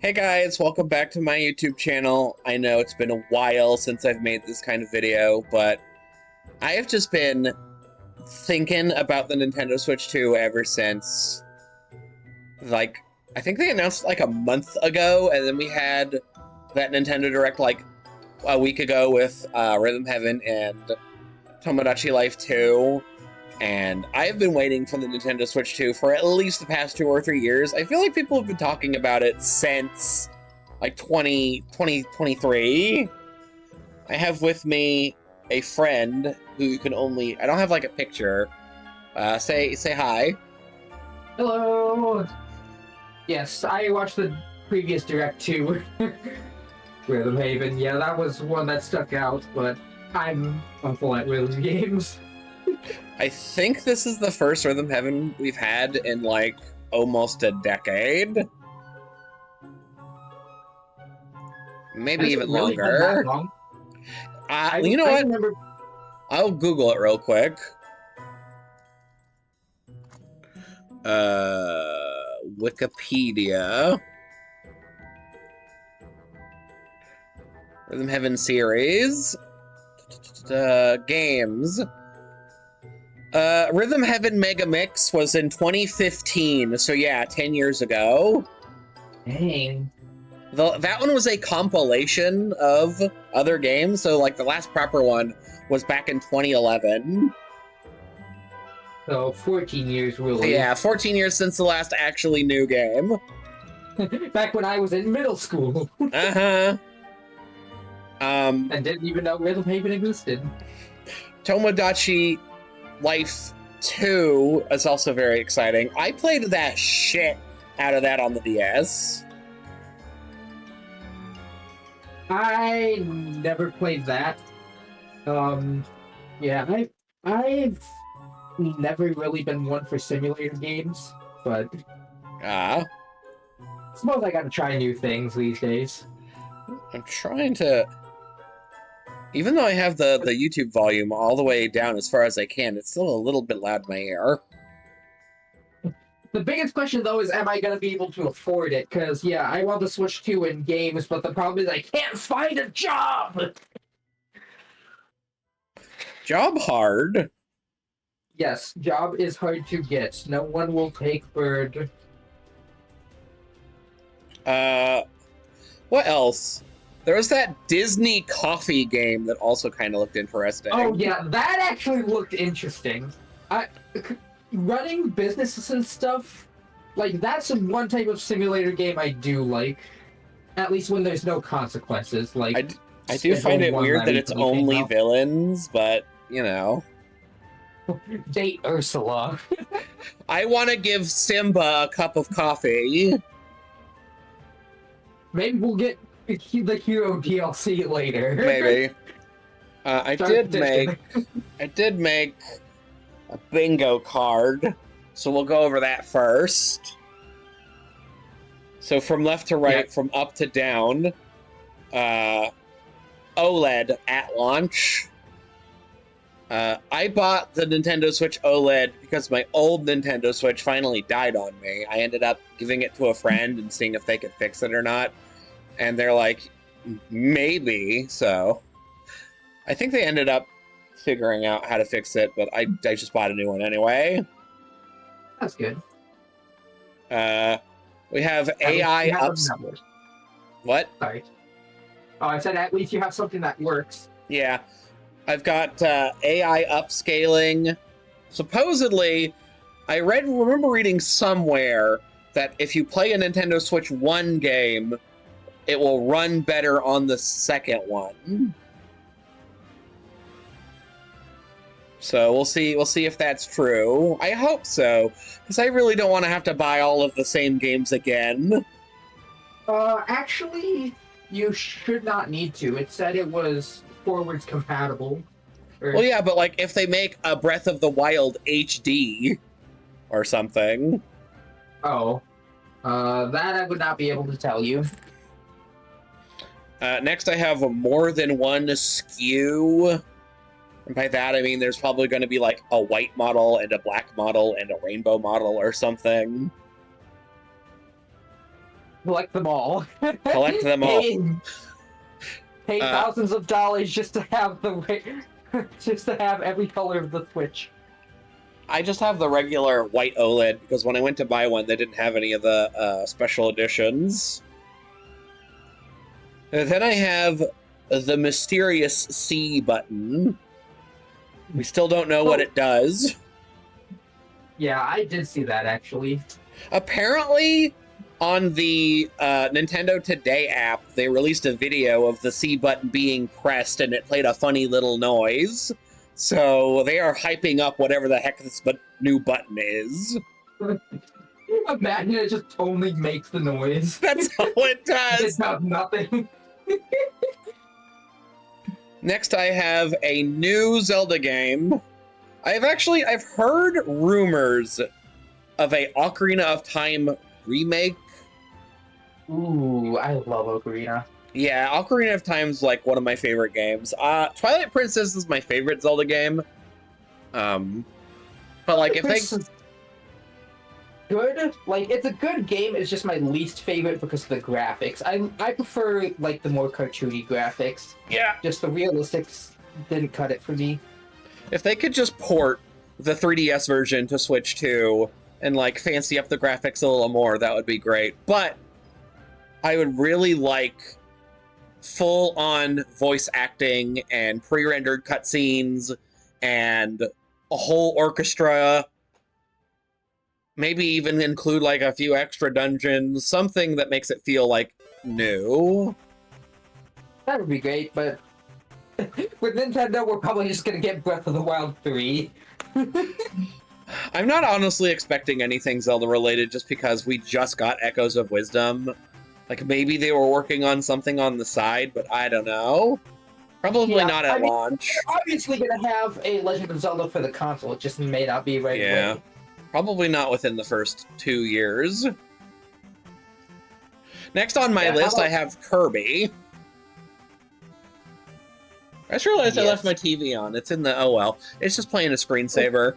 Hey guys, welcome back to my YouTube channel. I know it's been a while since I've made this kind of video, but I have just been thinking about the Nintendo Switch 2 ever since, like, I think they announced like a month ago, and then we had that Nintendo Direct like a week ago with Rhythm Heaven and Tomodachi Life 2. And I've been waiting for the Nintendo Switch 2 for at least the past 2 or 3 years. I feel like people have been talking about it since, like, 2023. I have with me a friend who you can only... I don't have, like, a picture. Say hi. Hello! Yes, I watched the previous Direct too. Rhythm Haven, yeah, that was one that stuck out, but I'm awful at rhythm games. I think this is the first Rhythm Heaven we've had in, like, almost a decade. Maybe even really been longer. that long? You know I what? remember. I'll Google it real quick. Wikipedia. Rhythm Heaven series. Games. Rhythm Heaven Mega Mix was in 2015, so yeah, 10 years ago. Dang. That one was a compilation of other games, so like the last proper one was back in 2011. So 14 years, So really. yeah, 14 years since the last actually new game. Back when I was in middle school. Uh-huh. And didn't even know Rhythm Haven existed. Tomodachi Life 2 is also very exciting. I played that shit out of that on the DS. I never played that. Yeah, I've never really been one for simulator games, but I suppose I gotta try new things these days. I'm trying to... Even though I have the YouTube volume all the way down as far as I can, it's still a little bit loud in my ear. The biggest question, though, is am I going to be able to afford it? Because, yeah, I want to Switch 2 in games, but the problem is I can't find a job! Job hard? Yes, job is hard to get. No one will take Bird. What else? There was that Disney coffee game that also kind of looked interesting. Oh, yeah, that actually looked interesting. Running businesses and stuff, like, that's one type of simulator game I do like. At least when there's no consequences, like... I do find it weird that it's only villains, but, you know. Date Ursula. I want to give Simba a cup of coffee. Maybe we'll get the hero DLC later. Maybe. I did make a bingo card, so we'll go over that first. So from left to right, from up to down, OLED at launch. I bought the Nintendo Switch OLED because my old Nintendo Switch finally died on me. I ended up giving it to a friend and seeing if they could fix it or not. And they're like, maybe, so... I think they ended up figuring out how to fix it, but I just bought a new one anyway. That's good. We have AI ups. What? Sorry. Oh, I said at least you have something that works. Yeah. I've got AI upscaling. Supposedly, I remember reading somewhere that if you play a Nintendo Switch 1 game, it will run better on the second one. So we'll see if that's true. I hope so, because I really don't want to have to buy all of the same games again. Actually, you should not need to. It said it was forwards compatible. Well, yeah, but like if they make a Breath of the Wild HD or something. Oh, that I would not be able to tell you. Next, I have a more than one SKU. And by that, I mean there's probably going to be like a white model and a black model and a rainbow model or something. Collect them all. Collect them all. Pay thousands of dollars just to have just to have every color of the Switch. I just have the regular white OLED because when I went to buy one, they didn't have any of the special editions. And then I have the mysterious C button. We still don't know what it does. Yeah, I did see that actually. Apparently, on the Nintendo Today app, they released a video of the C button being pressed and it played a funny little noise. So they are hyping up whatever the heck this new button is. Imagine it just only makes the noise. That's all it does. It does nothing. Next, I have a new Zelda game. I've heard rumors of a Ocarina of Time remake. Ooh, I love Ocarina. Yeah, Ocarina of Time's like one of my favorite games. Twilight Princess is my favorite Zelda game. But like if they good, like it's a good game. It's just my least favorite because of the graphics. I prefer like the more cartoony graphics. Yeah. Just the realistics didn't cut it for me. If they could just port the 3DS version to Switch 2 and like fancy up the graphics a little more, that would be great. But I would really like full-on voice acting and pre-rendered cutscenes and a whole orchestra. Maybe even include like a few extra dungeons, something that makes it feel like new. That would be great, but with Nintendo, we're probably just gonna get Breath of the Wild 3. I'm not honestly expecting anything Zelda related just because we just got Echoes of Wisdom. Like maybe they were working on something on the side, but I don't know. Probably not at launch. They're obviously gonna have a Legend of Zelda for the console. It just may not be right away. Probably not within the first 2 years. Next on my list, I have Kirby. I just realized I left my TV on. It's in the, oh well. It's just playing a screensaver.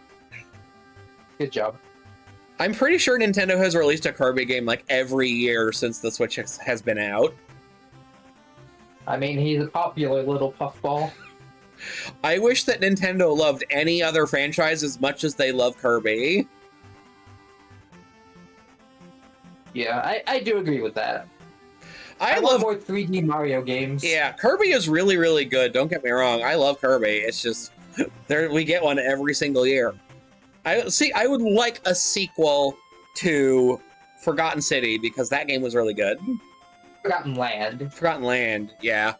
Good job. I'm pretty sure Nintendo has released a Kirby game like every year since the Switch has been out. I mean, he's a popular little puffball. I wish that Nintendo loved any other franchise as much as they love Kirby. Yeah, I do agree with that. I love love more 3D Mario games. Yeah, Kirby is really, really good. Don't get me wrong. I love Kirby. It's just we get one every single year. I would like a sequel to Forgotten City because that game was really good. Forgotten Land. Forgotten Land, yeah.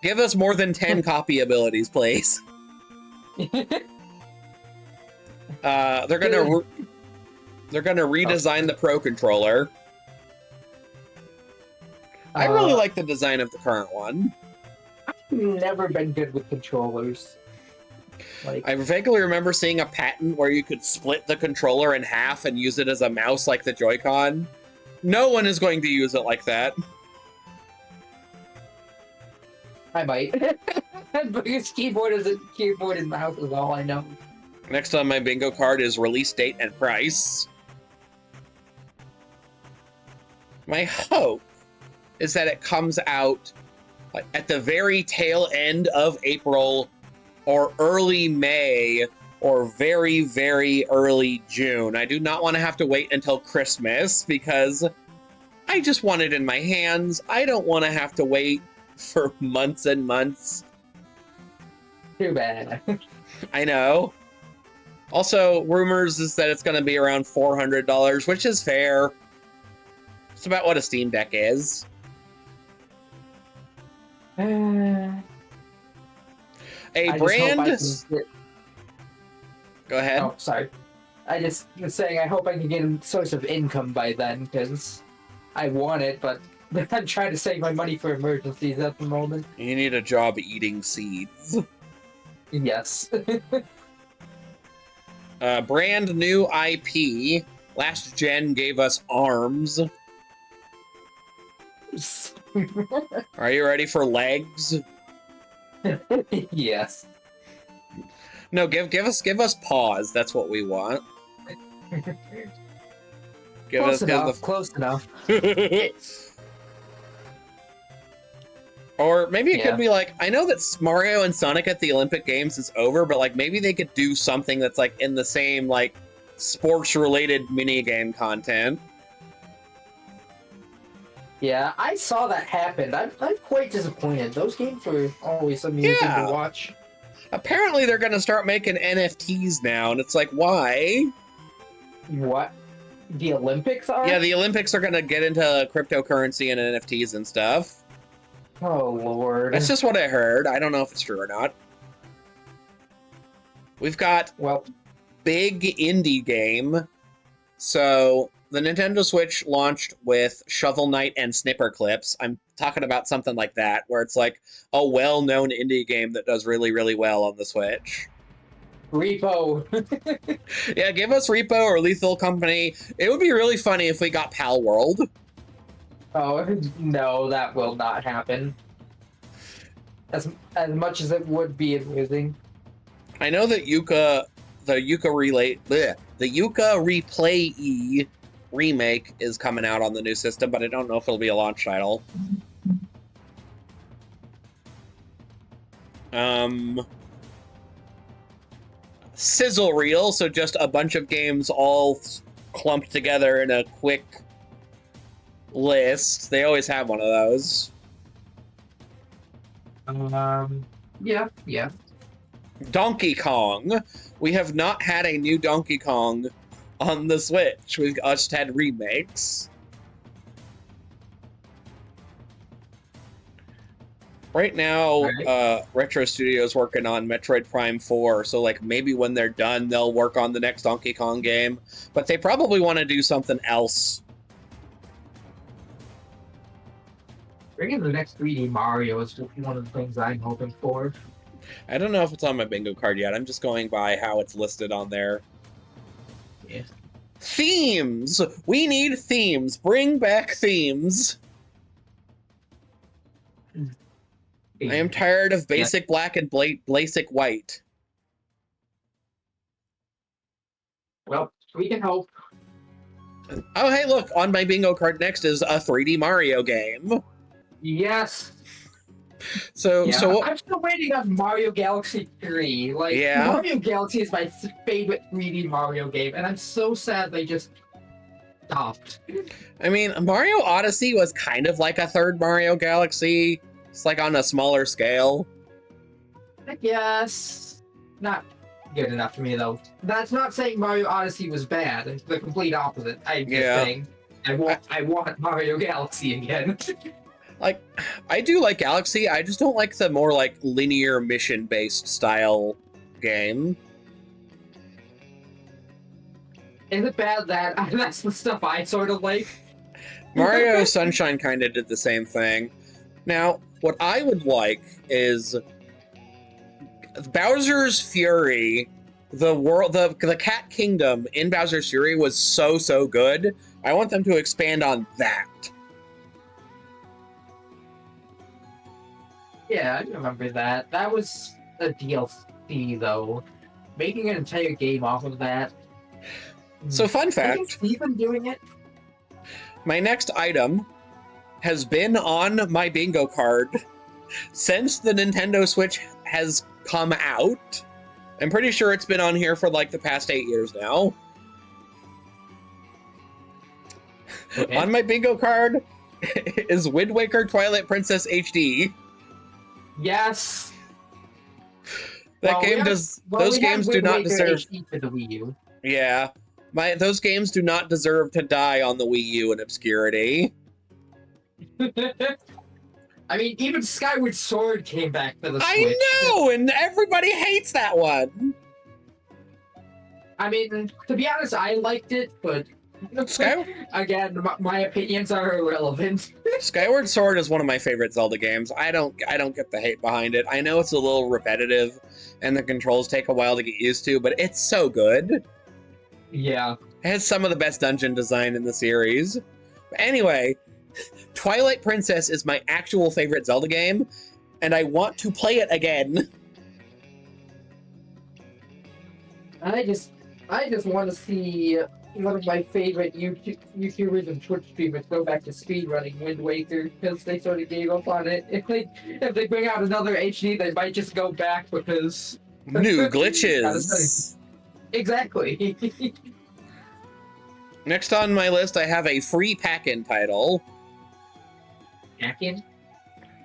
Give us more than 10 copy abilities, please. They're gonna redesign the Pro Controller. I really like the design of the current one. I've never been good with controllers. I vaguely remember seeing a patent where you could split the controller in half and use it as a mouse like the Joy-Con. No one is going to use it like that. I might. Because keyboard and mouse is all I know. Next on my bingo card is release date and price. My hope is that it comes out at the very tail end of April or early May or very, very early June. I do not want to have to wait until Christmas because I just want it in my hands. I don't want to have to wait for months and months. Too bad. I know. Also, rumors is that it's going to be around $400, which is fair. It's about what a Steam Deck is. A brand... Go ahead. Oh, sorry. I just was saying I hope I can get a source of income by then, because I want it, but I'm trying to save my money for emergencies at the moment. You need a job eating seeds. Yes. Brand new IP. Last gen gave us ARMS. Are you ready for legs? Yes. No, give us paws. That's what we want. Close enough. Close enough. Or maybe it Yeah. could be like, I know that Mario and Sonic at the Olympic Games is over, but like maybe they could do something that's like in the same like sports-related minigame content. Yeah, I saw that happen. I'm quite disappointed. Those games were always amusing to watch. Apparently they're going to start making NFTs now, and it's like, why? What? The Olympics are? Yeah, the Olympics are going to get into cryptocurrency and NFTs and stuff. Oh, Lord. That's just what I heard. I don't know if it's true or not. We've got big indie game. So the Nintendo Switch launched with Shovel Knight and Snipper Clips. I'm talking about something like that, where it's like a well-known indie game that does really, really well on the Switch. Repo. Yeah, give us Repo or Lethal Company. It would be really funny if we got Pal World. Oh, no, that will not happen. As much as it would be amusing. I know that the Yuka Replay remake is coming out on the new system, but I don't know if it'll be a launch title. Sizzle reel, so just a bunch of games all clumped together in a quick list. They always have one of those. Yeah. Donkey Kong. We have not had a new Donkey Kong on the Switch. We've just had remakes. Right now, Retro Studios working on Metroid Prime 4, so like maybe when they're done, they'll work on the next Donkey Kong game. But they probably want to do something else. Bringing the next 3D Mario is one of the things I'm hoping for. I don't know if it's on my bingo card yet. I'm just going by how it's listed on there. Yeah. Themes! We need themes. Bring back themes. I am tired of basic black and basic white. Well, we can hope. Oh, hey, look, on my bingo card next is a 3D Mario game. Yes. So I'm still waiting on Mario Galaxy 3. Like, Mario Galaxy is my favorite 3D Mario game, and I'm so sad they just stopped. I mean, Mario Odyssey was kind of like a third Mario Galaxy. It's like on a smaller scale. I guess. Not good enough for me, though. That's not saying Mario Odyssey was bad. It's the complete opposite. I'm just saying I want Mario Galaxy again. Like, I do like Galaxy, I just don't like the more, like, linear mission-based style game. Is it bad that that's the stuff I sort of like? Mario Sunshine kind of did the same thing. Now, what I would like is Bowser's Fury, the Cat Kingdom in Bowser's Fury was so good. I want them to expand on that. Yeah, I remember that. That was a DLC, though. Making an entire game off of that. So, fun fact. Even doing it? My next item has been on my bingo card since the Nintendo Switch has come out. I'm pretty sure it's been on here for like the past 8 years now. Okay. On my bingo card is Wind Waker Twilight Princess HD. Yes. That game does. Those games do not deserve. HD for the Wii U. Yeah, those games do not deserve to die on the Wii U in obscurity. I mean, even Skyward Sword came back for the Switch. I know, and everybody hates that one. I mean, to be honest, I liked it, but again, my opinions are irrelevant. Skyward Sword is one of my favorite Zelda games. I don't get the hate behind it. I know it's a little repetitive, and the controls take a while to get used to, but it's so good. Yeah. It has some of the best dungeon design in the series. But anyway, Twilight Princess is my actual favorite Zelda game, and I want to play it again. I just want to see one of my favorite YouTubers and Twitch streamers go back to speedrunning Wind Waker because they sort of gave up on it. If they bring out another HD, they might just go back because New gotta study. glitches. Exactly. Next on my list, I have a free pack-in title. Hacking?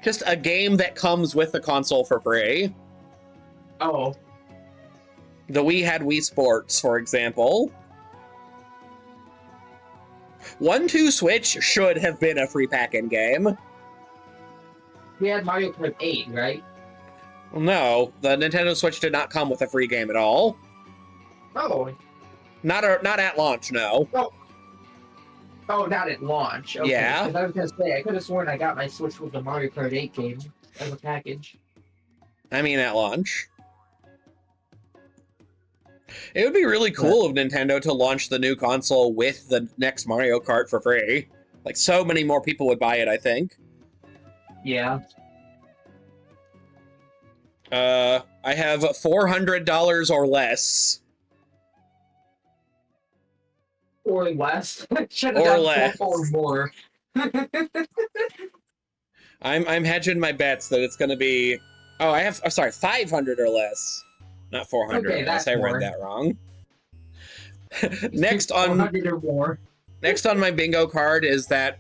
Just a game that comes with the console for free. Oh, The Wii had Wii Sports, for example. 1-2 Switch should have been a free pack-in game. we had Mario Kart 8, right? No, the Nintendo Switch did not come with a free game at all. Oh, Not at launch, no. oh, not at launch. Okay. Yeah. 'Cause I was gonna say I could have sworn I got my Switch with the Mario Kart 8 game as a package. I mean at launch. It would be really cool of Nintendo to launch the new console with the next Mario Kart for free. Like, so many more people would buy it, I think. Yeah. I have $400 or less. Or less. Should have Or done less. 4 or more. I'm hedging my bets that it's going to be... Oh, I have... Oh, sorry, 500 or less. Not 400 Okay, or less. that's I more. read that wrong. Next 400 or more. Next on my bingo card is that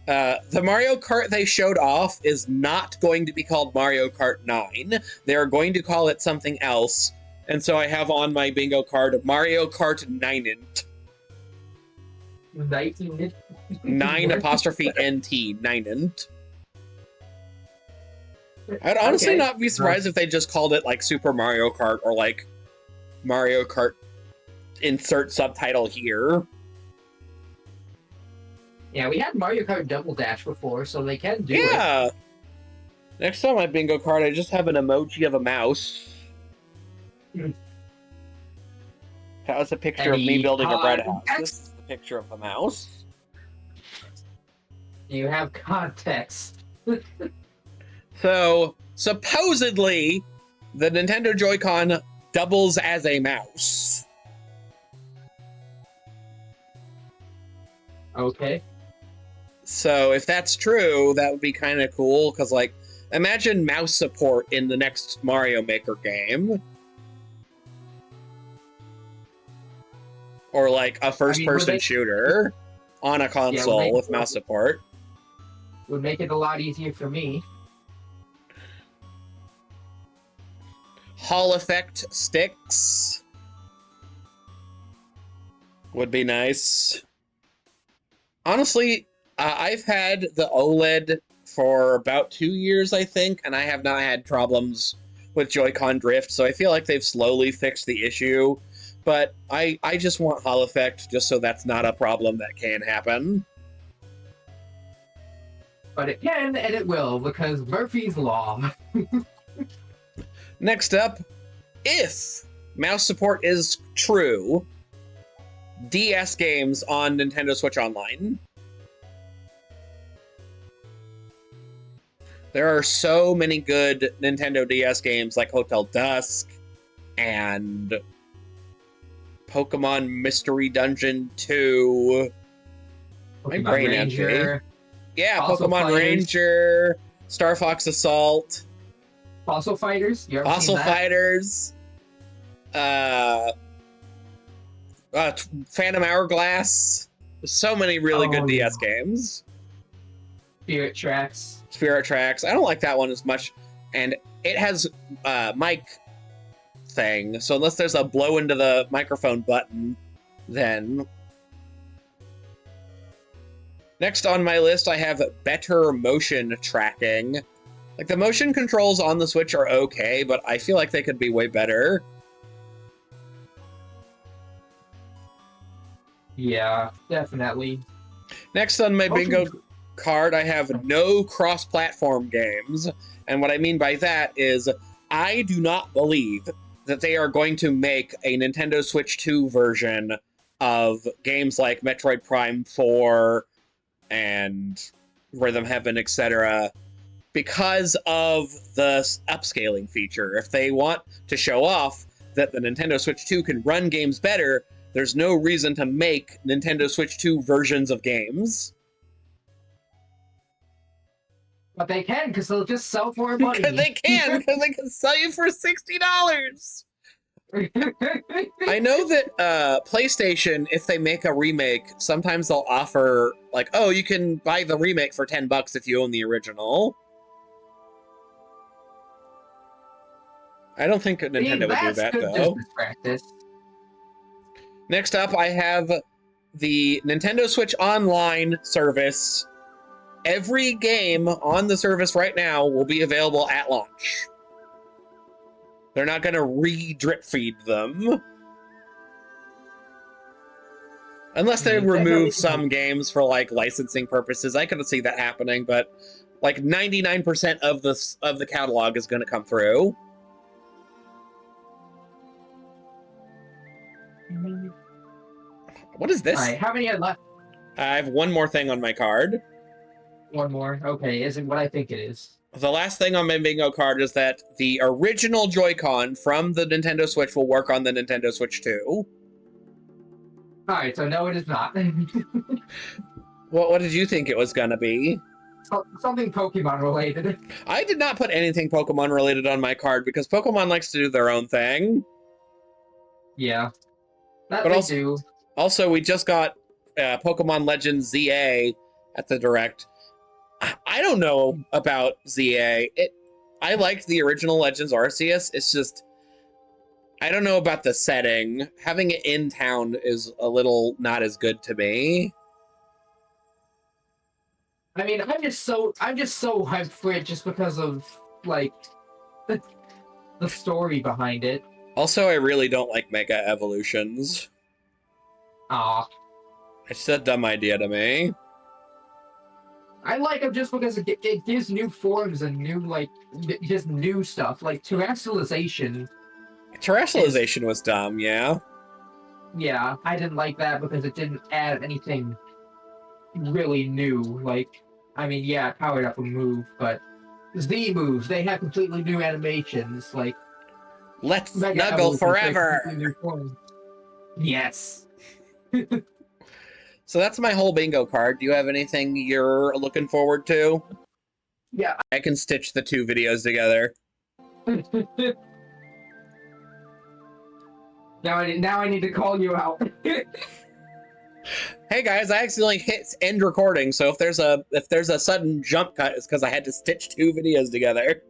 the Mario Kart they showed off is not going to be called Mario Kart 9. They are going to call it something else. And so I have on my bingo card Mario Kart 9int. 9 apostrophe NT, 9int. I'd honestly not be surprised if they just called it like Super Mario Kart or like Mario Kart insert subtitle here. Yeah, we had Mario Kart Double Dash before, so they can do it. Yeah. Next on my bingo card, I just have an emoji of a mouse. That was a picture of me building a bread house. This is the picture of the mouse. You have context. So, supposedly, the Nintendo Joy-Con doubles as a mouse. Okay. So, if that's true, that would be kind of cool, because, like, imagine mouse support in the next Mario Maker game. Or, like, a first-person shooter on a console with mouse support. Would make it a lot easier for me. Hall effect sticks would be nice. Honestly, I've had the OLED for about 2 years, I think, and I have not had problems with Joy-Con drift, so I feel like they've slowly fixed the issue. But I just want Hall effect just so that's not a problem that can happen. But it can and it will, because Murphy's Law. Next up, if mouse support is true, DS games on Nintendo Switch Online. There are so many good Nintendo DS games like Hotel Dusk and Pokemon Mystery Dungeon 2. My brain empty. Yeah, Pokemon Ranger, Star Fox Assault. Fossil Fighters? You ever Fossil seen that? Fighters. Phantom Hourglass. There's so many really good DS games. Spirit Tracks. Spirit Tracks. I don't like that one as much. And it has mic thing. So unless there's a blow into the microphone button, then... Next on my list, I have better motion tracking. Like, the motion controls on the Switch are okay, but I feel like they could be way better. Yeah, definitely. Next on my bingo card, I have no cross-platform games. And what I mean by that is, I do not believe that they are going to make a Nintendo Switch 2 version of games like Metroid Prime 4 and Rhythm Heaven, etc., because of the upscaling feature. If they want to show off that the Nintendo Switch 2 can run games better, there's no reason to make Nintendo Switch 2 versions of games. But they can, because they'll just sell for Because money. they can sell you for $60. I know that PlayStation, if they make a remake, sometimes they'll offer, like, oh, you can buy the remake for $10 if you own the original. I don't think Nintendo would do that, good though. business practice. Next up, I have the Nintendo Switch Online service. Every game on the service right now will be available at launch. They're not going to re-drip feed them. Unless they remove some games for, like, licensing purposes. I couldn't see that happening, but like 99% of the catalog is going to come through. What is this? All right, how many are left? I have one more thing on my card. One more. Okay, isn't what I think it is. The last thing on my bingo card is that the original Joy-Con from the Nintendo Switch will work on the Nintendo Switch 2. Alright, so no, it is not. What did you think it was going to be? Something Pokemon related. I did not put anything Pokemon related on my card because Pokemon likes to do their own thing. Yeah. That But they also, do. Also, we just got Pokemon Legends ZA at the Direct. I don't know about ZA. I liked the original Legends Arceus. It's just, I don't know about the setting. Having it in town is a little not as good to me. I mean, I'm just so hyped for it just because of like the story behind it. Also, I really don't like Mega Evolutions. Aw. It's a dumb idea to me. I like them just because it gives new forms and new, like, just new stuff. Like, Terrestrialization. Terrestrialization was dumb, yeah. Yeah, I didn't like that because it didn't add anything really new. Like, I mean, yeah, it powered up a move, but Z moves, they have completely new animations. Like, Let's Mega snuggle Evolutions, they forever! completely new forms. Yes. So that's my whole bingo card. Do you have anything you're looking forward to? Yeah. I can stitch the two videos together. Now I need to call you out. Hey guys, I accidentally hit end recording, so if there's a sudden jump cut, it's because I had to stitch two videos together.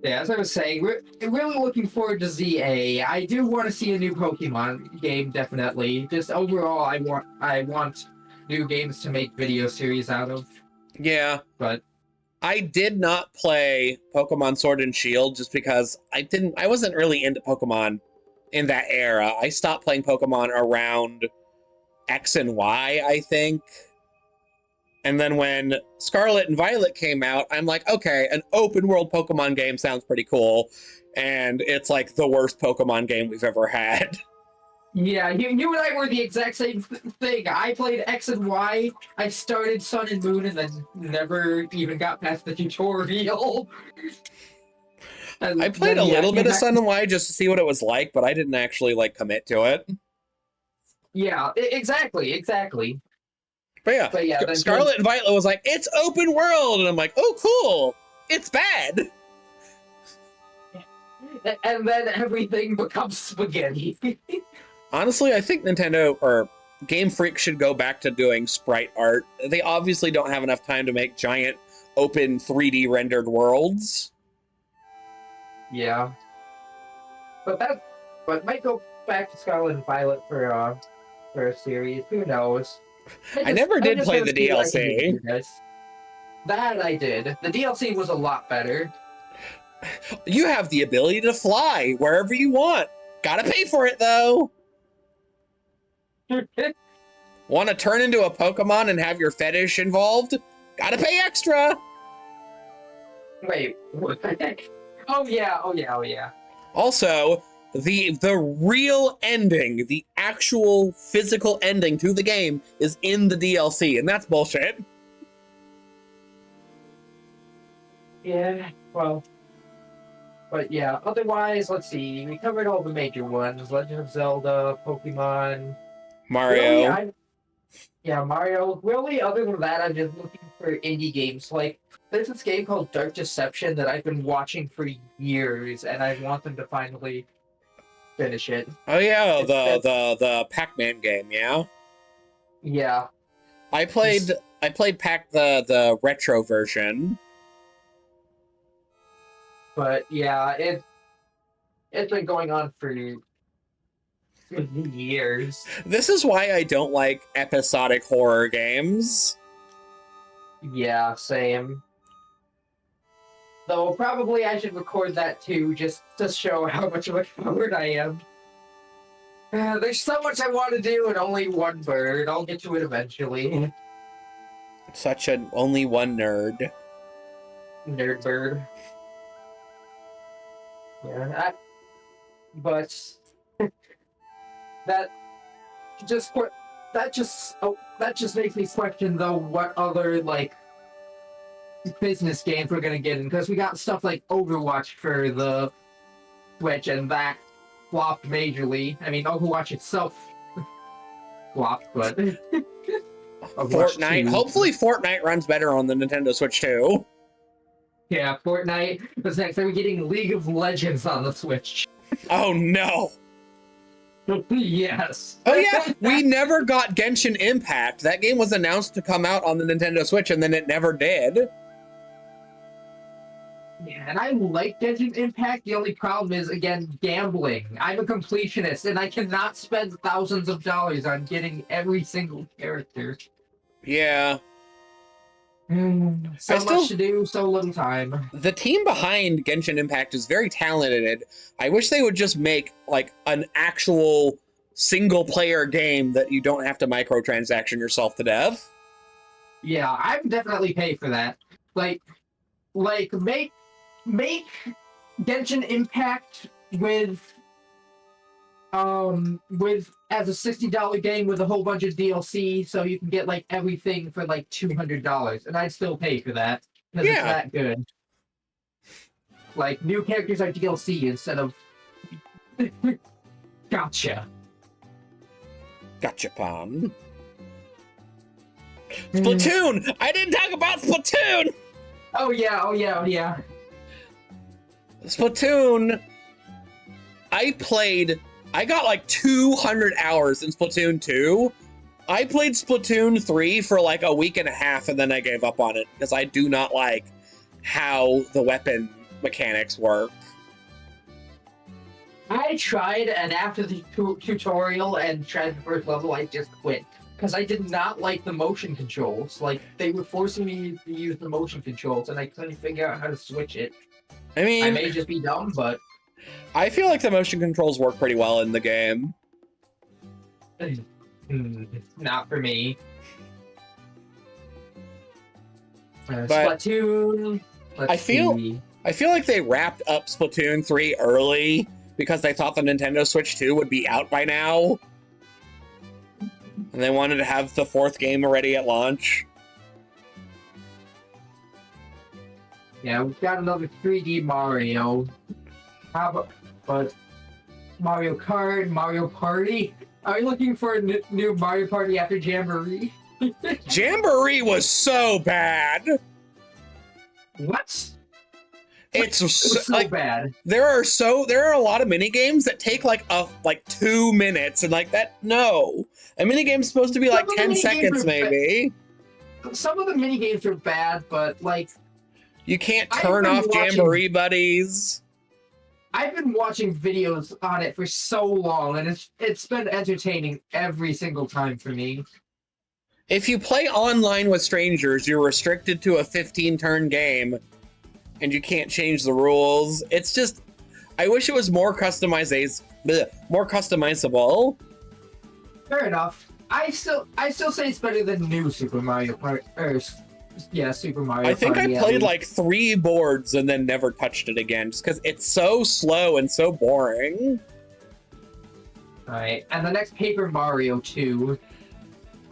Yeah, as I was saying, we're really looking forward to ZA. I do want to see a new Pokemon game, definitely. Just overall, I want new games to make video series out of. Yeah. But I did not play Pokemon Sword and Shield just because I wasn't really into Pokemon in that era. I stopped playing Pokemon around X and Y, I think. And then when Scarlet and Violet came out, I'm like, okay, an open world Pokemon game sounds pretty cool. And it's like the worst Pokemon game we've ever had. yeah, you and I were the exact same thing. I played X and Y. I started Sun and Moon and then never even got past the tutorial. I played a little bit of Sun and Y just to see what it was like, but I didn't actually like commit to it. Yeah, exactly. But yeah, then Scarlet and Violet was like, it's open world! And I'm like, oh, cool! It's bad! And then everything becomes spaghetti. Honestly, I think Nintendo or Game Freak should go back to doing sprite art. They obviously don't have enough time to make giant, open, 3D rendered worlds. Yeah. But might go back to Scarlet and Violet for a series. Who knows? I never did play the DLC. That I did. The DLC was a lot better. You have the ability to fly wherever you want. Gotta pay for it, though. Want to turn into a Pokemon and have your fetish involved? Gotta pay extra. Wait. What? Oh yeah. Also, the real ending, the actual physical ending to the game is in the DLC, and that's bullshit. Yeah, well, But yeah, otherwise, let's see. We covered all the major ones: Legend of Zelda, Pokemon. Really, Mario. yeah, Mario. Really, other than that, I'm just looking for indie games. Like, there's this game called Dark Deception that I've been watching for years, and I want them to finally finish it. Oh yeah, It's been, the Pac-Man game, yeah. yeah, I played it's, I played Pac the retro version. but yeah, it's been going on for years. This is why I don't like episodic horror games. Yeah, same. Though probably I should record that too, just to show how much of a coward I am. There's so much I want to do and only one bird. I'll get to it eventually. Such an only one nerd. Nerd bird. Yeah, but that just that just makes me question though what other like business games we're gonna get in, because we got stuff like Overwatch for the Switch and that flopped majorly. I mean, Overwatch itself flopped, but Overwatch Fortnite. 2. Hopefully Fortnite runs better on the Nintendo Switch too. Yeah, Fortnite. What's next? Are we getting League of Legends on the Switch? Oh no. Yes. Oh yeah, we never got Genshin Impact. That game was announced to come out on the Nintendo Switch and then it never did. Yeah, and I like Genshin Impact. The only problem is, again, gambling. I'm a completionist, and I cannot spend thousands of dollars on getting every single character. Yeah. So much to do, so little time. The team behind Genshin Impact is very talented. I wish they would just make like an actual single player game that you don't have to microtransaction yourself to death. Yeah, I would definitely pay for that. Like make Genshin Impact with as a $60 game with a whole bunch of DLC, so you can get like everything for like $200, and I'd still pay for that because it's Yeah. that good. Like, new characters are DLC instead of gotcha. Gotcha, Pom. Splatoon! I didn't talk about Splatoon! Oh yeah. Splatoon, I got like 200 hours in Splatoon 2. I played Splatoon 3 for like a week and a half and then I gave up on it because I do not like how the weapon mechanics work. I tried, and after the tutorial and tried the first level, I just quit. Because I did not like the motion controls. Like, they were forcing me to use the motion controls, and I couldn't figure out how to switch it. I mean, I may just be dumb, but I feel like the motion controls work pretty well in the game. not for me. But Splatoon. I feel like they wrapped up Splatoon 3 early because they thought the Nintendo Switch 2 would be out by now. And they wanted to have the fourth game already at launch. Yeah, we've got another 3D Mario. How about, but Mario Kart, Mario Party? Are you looking for a new Mario Party after Jamboree? Jamboree was so bad. What? It's It was so like bad. there are a lot of mini games that take like 2 minutes and like that. No, a mini game's supposed to be like 10 seconds maybe. Some of the mini games are bad, but like You can't turn off Jamboree buddies. I've been watching videos on it for so long, and it's been entertaining every single time for me. If you play online with strangers, you're restricted to a 15-turn game, and you can't change the rules. It's just, I wish it was more customizable. Fair enough. I still say it's better than new Super Mario Party. Super Mario. I think Party, I played like 3 boards and then never touched it again, just because it's so slow and so boring. All right, and the next Paper Mario 2.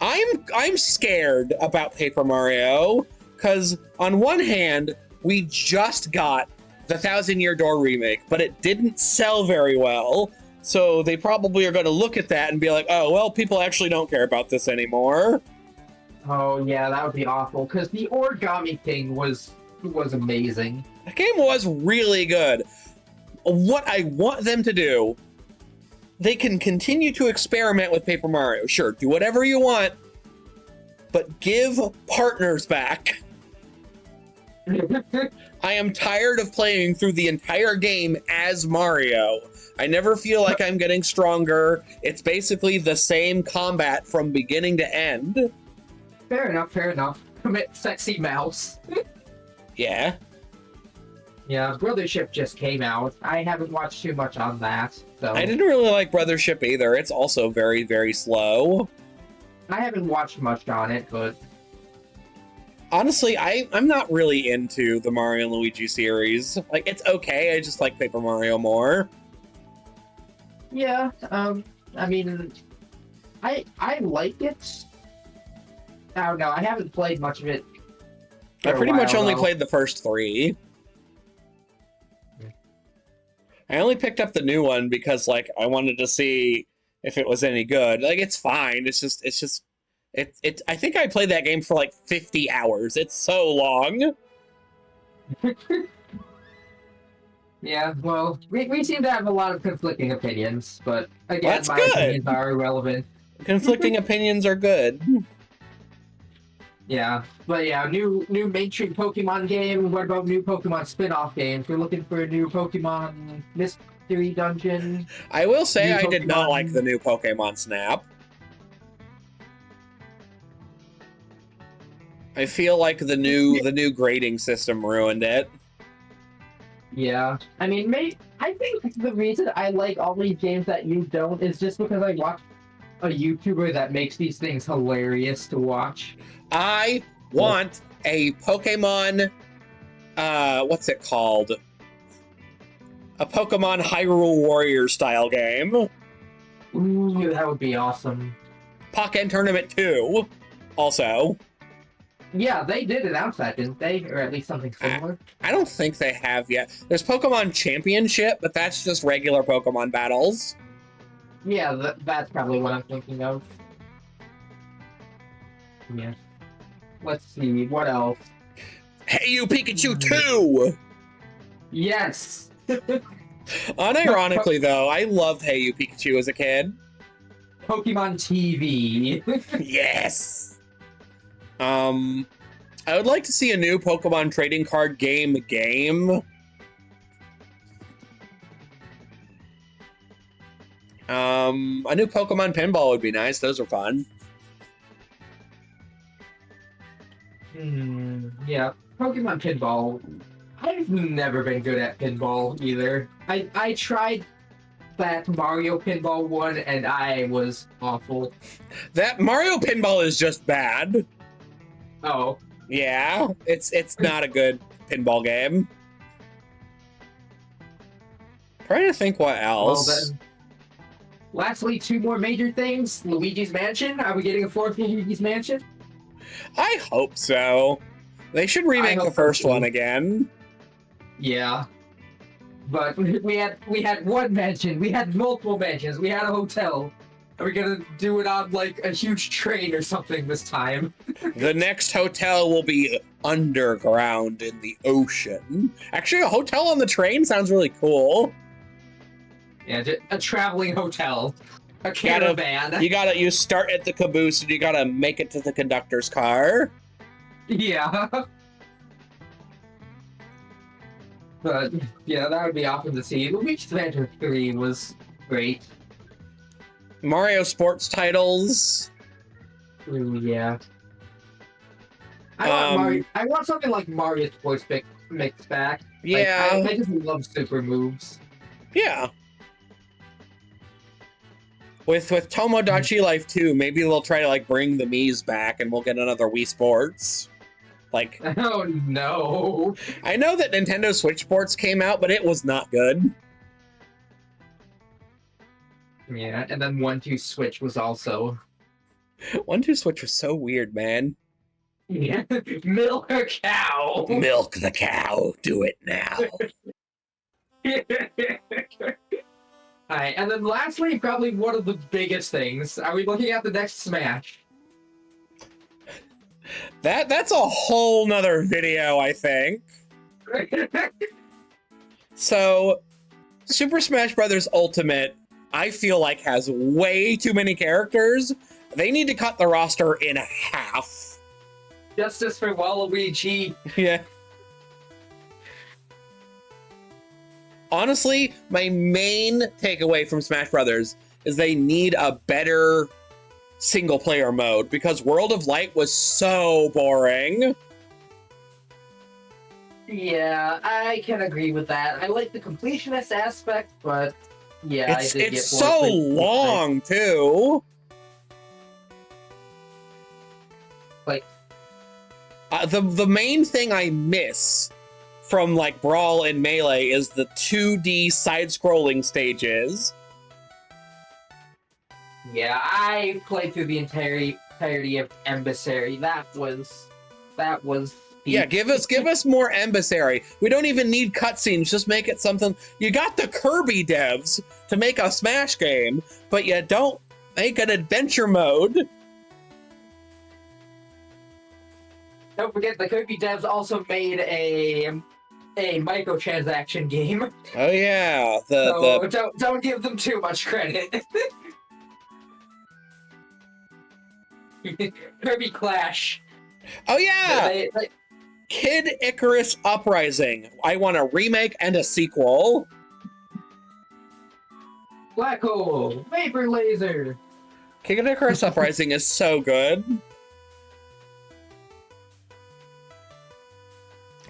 I'm scared about Paper Mario because on one hand, we just got the Thousand Year Door remake, but it didn't sell very well. So they probably are going to look at that and be like, oh, well, people actually don't care about this anymore. Oh yeah, that would be awful. Because the Origami King was amazing. The game was really good. What I want them to do, they can continue to experiment with Paper Mario. Sure, do whatever you want, but give partners back. I am tired of playing through the entire game as Mario. I never feel like I'm getting stronger. It's basically the same combat from beginning to end. Fair enough, fair enough. Commit sexy mouse. Yeah. Yeah, Brothership just came out. I haven't watched too much on that, so... I didn't really like Brothership either. It's also very, very slow. I haven't watched much on it, but... Honestly, I'm not really into the Mario and Luigi series. Like, it's okay, I just like Paper Mario more. Yeah, I mean... I like it. I don't know, I haven't played much of it. I pretty much only though. played the first 3. I only picked up the new one because, like, I wanted to see if it was any good. Like, it's fine. I think I played that game for like 50 hours. It's so long. Yeah, well, we seem to have a lot of conflicting opinions, but again, That's my good. opinions are irrelevant. Conflicting opinions are good. Yeah, but yeah, new mainstream Pokemon game. What about new Pokemon spin-off games? We're looking for a new Pokemon Mystery Dungeon. I will say New I did not Pokemon- like the new Pokemon Snap. I feel like the new grading system ruined it. Yeah, I mean, I think the reason I like all these games that you don't is just because I watch a YouTuber that makes these things hilarious to watch. I want a Pokemon, what's it called? A Pokemon Hyrule Warrior style game. Ooh, that would be awesome. Pokken Tournament 2, also. Yeah, they did announce that, didn't they? Or at least something similar. I don't think they have yet. There's Pokemon Championship, but that's just regular Pokemon battles. Yeah, that's probably what I'm thinking of. Yeah. Let's see, what else? Hey You Pikachu 2! Yes! Unironically, though, I loved Hey You Pikachu as a kid. Pokemon TV. Yes! I would like to see a new Pokemon trading card game. A new Pokemon pinball would be nice. Those are fun. Yeah, Pokemon Pinball. I've never been good at pinball either. I tried that Mario Pinball one and I was awful. That Mario pinball is just bad. Oh. Yeah, it's not a good pinball game. Trying to think what else. Well then. Lastly, 2 more major things. Luigi's Mansion. Are we getting a 4th Luigi's Mansion? I hope so. They should remake the first one again. Yeah. But we had one mansion. We had multiple mansions. We had a hotel. Are we gonna do it on like a huge train or something this time? The next hotel will be underground in the ocean. Actually, a hotel on the train sounds really cool. Yeah, a traveling hotel. A caravan. You start at the caboose and you gotta make it to the conductor's car. Yeah. But yeah, that would be awesome to see. Luigi's Mansion 3 was great. Mario sports titles. Ooh, yeah. I want something like Mario Sports mix back. Yeah. Like, I just love super moves. Yeah. With Tomodachi Life 2, maybe they'll try to like bring the Mii's back and we'll get another Wii Sports. Like, oh no. I know that Nintendo Switch Sports came out, but it was not good. Yeah, and then 1-2 Switch was also 1-2 Switch was so weird, man. yeah. Milk a cow. Milk the cow. Do it now. Alright, and then lastly, probably one of the biggest things. Are we looking at the next Smash? That's a whole nother video, I think. So, Super Smash Bros. Ultimate, I feel like has way too many characters. They need to cut the roster in half. Justice for Waluigi. Yeah. Honestly, my main takeaway from Smash Brothers is they need a better single player mode because World of Light was so boring. Yeah, I can agree with that. I like the completionist aspect, but yeah, It's I did get so bored. long too. Like the main thing I miss from like Brawl and Melee is the 2D side-scrolling stages. yeah, I played through the entirety of Embassy. That was Yeah, give us more Embassy. We don't even need cutscenes. Just make it something. You got the Kirby devs to make a Smash game, but you don't make an adventure mode. Don't forget the Kirby devs also made a microtransaction game. Oh yeah, So don't give them too much credit. Kirby Clash. Oh yeah, They, Kid Icarus Uprising. I want a remake and a sequel. Black Hole, Vapor Laser. Kid Icarus Uprising is so good.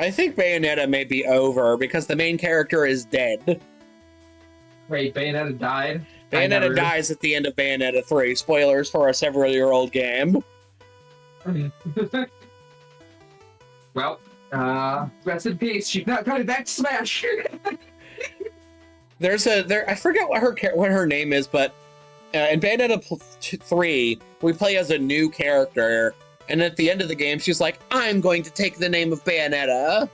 I think Bayonetta may be over because the main character is dead. Wait, Bayonetta died? Bayonetta dies at the end of Bayonetta 3. Spoilers for a several-year-old game. Well, rest in peace. She's not coming back to Smash. I forget what her name is, but in Bayonetta 3, we play as a new character, and at the end of the game, she's like, "I'm going to take the name of Bayonetta."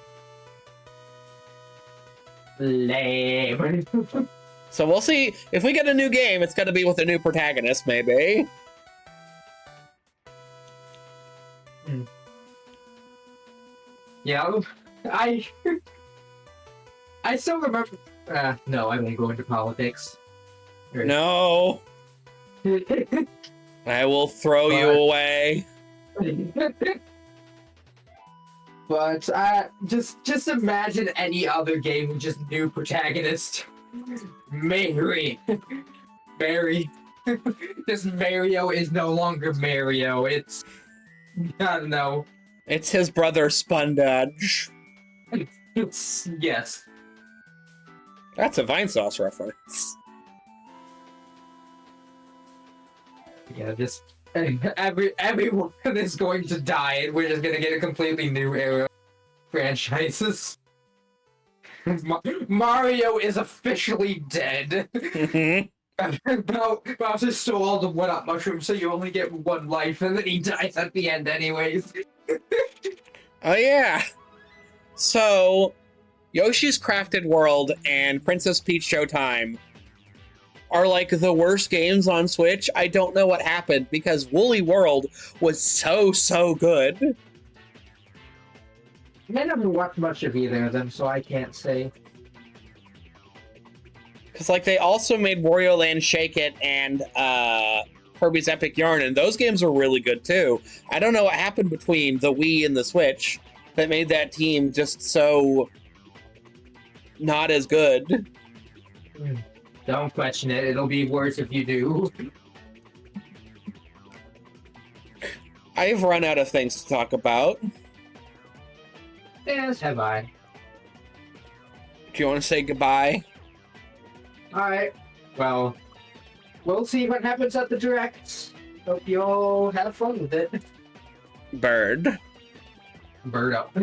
Lame. So we'll see if we get a new game. It's going to be with a new protagonist, maybe. Yeah, I still remember. No, I won't go into politics. No, I will throw you away. But just imagine any other game with just new protagonist. Mary. Just Mario is no longer Mario. It's I don't know. It's his brother Spundudge. It's yes. That's a Vine Sauce reference. Yeah, just everyone is going to die, and we're just gonna get a completely new era of franchises. Mario is officially dead. Bowser stole all the one-up mushrooms, so you only get one life, and then he dies at the end anyways. Oh yeah. So, Yoshi's Crafted World and Princess Peach Showtime are like the worst games on Switch. I don't know what happened because Woolly World was so good. I never watched much of either of them, so I can't say. Because like they also made Wario Land Shake It and Kirby's Epic Yarn, and those games were really good too. I don't know what happened between the Wii and the Switch that made that team just so not as good. Don't question it. It'll be worse if you do. I've run out of things to talk about. Yes, have I. Do you want to say goodbye? Alright. Well, we'll see what happens at the Directs. Hope you all have fun with it. Bird. Bird up.